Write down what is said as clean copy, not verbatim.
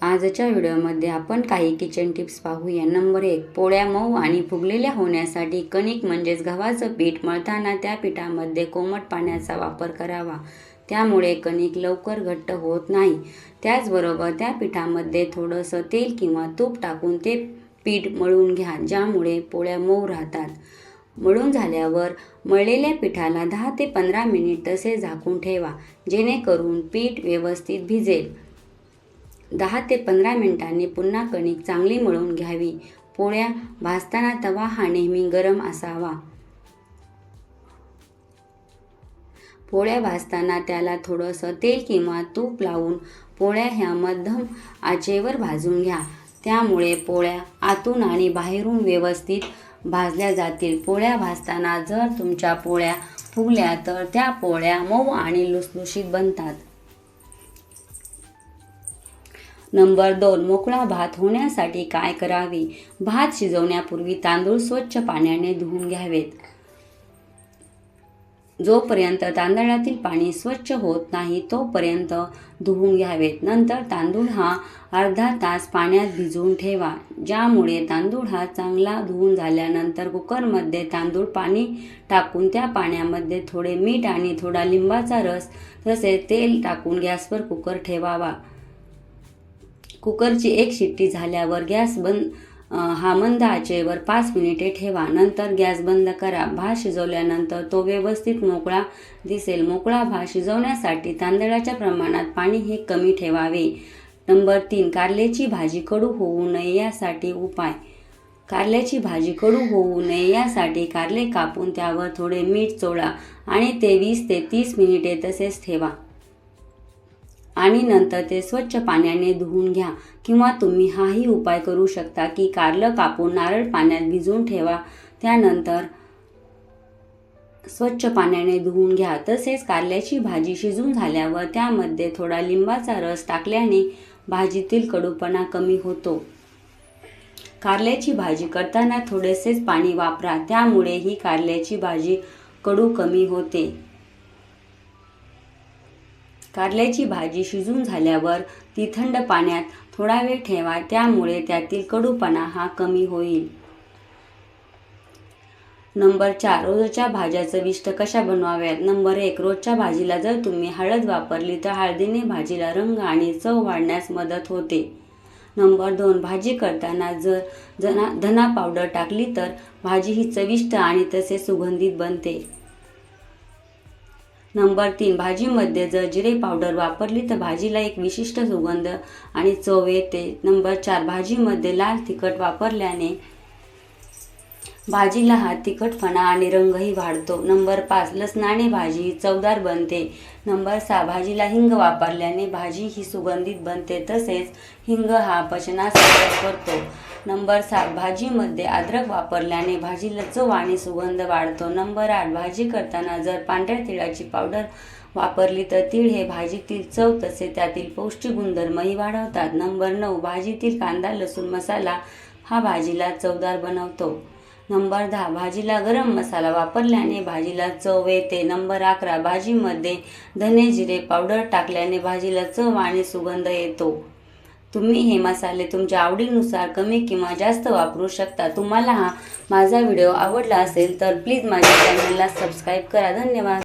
आजच्या व्हिडिओमध्ये आपण काही किचन टिप्स पाहूया। नंबर 1, पोळ्या मऊ आणि फुगलेल्या होण्यासाठी कणिक म्हणजेच गव्हाचं पीठ मळताना त्या पिठामध्ये कोमट पाण्याचा वापर करावा। त्यामुळे कणिक लवकर घट्ट होत नाही। त्याचबरोबर त्या पिठामध्ये थोडंसं तेल किंवा तूप टाकून ते पीठ मळून घ्या, ज्यामुळे पोळ्या मऊ राहतात। मळून झाल्यावर मळलेल्या पिठाला 10 ते 15 मिनिट तसे झाकून ठेवा, जेणेकरून पीठ व्यवस्थित भिजेल। 10 ते 15 मिनिटांनी पुन्हा कणिक चांगली मळून घ्यावी। पोळ्या भाजताना तवा हा नेहमी गरम असावा। पोळ्या भाजताना त्याला थोडंसं तेल किंवा तूप लावून पोळ्या ह्या मध्यम आचेवर भाजून घ्या। त्यामुळे पोळ्या आतून आणि बाहेरून व्यवस्थित भाजल्या जातील। पोळ्या भाजताना जर तुमच्या पोळ्या फुगल्या तर त्या पोळ्या मऊ आणि लुसलुशीत बनतात। नंबर 2, मोकळा भात होण्यासाठी काय करावे? भात शिजवण्यापूर्वी तांदूळ स्वच्छ पाण्याने धुवून घ्यावेत। जोपर्यंत तांदळातील पाणी स्वच्छ होत नाही तोपर्यंत धुवून घ्यावेत। नंतर तांदूळ हा अर्धा तास पाण्यात भिजवून ठेवा, ज्यामुळे तांदूळ हा चांगला धुवून झाल्यानंतर कुकरमध्ये तांदूळ पाणी टाकून त्या पाण्यामध्ये थोडे मीठ आणि थोडा लिंबाचा रस तसेच तेल टाकून गॅसवर कुकर ठेवावा। कुकरची एक शिट्टी झाल्यावर गॅस मंद आचेवर 5 मिनिटे ठेवा। नंतर गॅस बंद करा। भात शिजवल्यानंतर तो व्यवस्थित मोकळा दिसेल। मोकळा भात शिजवण्यासाठी तांदळाच्या प्रमाणात पाणी हे कमी ठेवावे। नंबर 3, कारल्याची भाजी कडू होऊ नये यासाठी उपाय। कारल्याची भाजी कडू होऊ नये यासाठी कारले कापून त्यावर थोडे मीठ चोळा आणि ते 20 ते 30 मिनिटे तसेच ठेवा आणि नंतर ते स्वच्छ पाण्याने धुवून घ्या। किंवा तुम्ही हाही उपाय करू शकता की कारलं कापून नारळ पाण्यात भिजवून ठेवा, त्यानंतर स्वच्छ पाण्याने धुवून घ्या। तसेच कारल्याची भाजी शिजून झाल्यावर त्यामध्ये थोडा लिंबाचा रस टाकल्याने भाजीतील कडूपणा कमी होतो। कारल्याची भाजी करताना थोडेसेच पाणी वापरा, त्यामुळे ही कारल्याची भाजी कडू कमी होते। कारल्याची भाजी शिजून झाल्यावर ती थंड पाण्यात थोडा वेळ ठेवा, त्यामुळे त्यातील कडूपणा हा कमी होईल। नंबर 4, रोजच्या भाज्या चविष्ट कशा बनवाव्यात? नंबर 1, रोजच्या भाजीला जर तुम्ही हळद वापरली तर हळदीने भाजीला रंग आणि चव वाढण्यास मदत होते। नंबर 2, भाजी करताना जर धना पावडर टाकली तर भाजी ही चविष्ट आणि तसेच सुगंधित बनते। नंबर 3, भाजीमध्ये जर जिरे पावडर वापरली तर भाजीला एक विशिष्ट सुगंध आणि चव येते। नंबर 4, भाजीमध्ये लाल तिखट वापरल्याने भाजीला हा तिखटपणा आणि रंगही वाढतो। नंबर 5, लसणाने भाजी चवदार बनते। नंबर 6, भाजीला हिंग वापरल्याने भाजी ही सुगंधित बनते, तसेच हिंग हा पचनास मदत करतो। नंबर 7, भाजीमध्ये अद्रक वापरल्याने भाजीला चव आणि सुगंध वाढतो। नंबर 8, भाजी करताना जर पांढऱ्या तिळाची पावडर वापरली तर तीळ हे भाजीतील चव तसेच त्यातील पौष्टिक गुणधर्मही वाढवतात। नंबर 9, भाजीतील कांदा लसूण मसाला हा भाजीला चवदार बनवतो। नंबर 10, भाजीला गरम मसाला वापरल्याने भाजीला चव येते। नंबर 11, भाजीमध्ये धने जिरे पावडर टाकल्याने भाजीला चव आणि सुगंध येतो। तुम्ही हे मसाले तुमच्या आवडीनुसार कमी किंवा जास्त वापरू शकता। तुम्हाला हा माझा व्हिडिओ आवडला असेल तर प्लीज माझ्या चॅनलला सबस्क्राईब करा। धन्यवाद।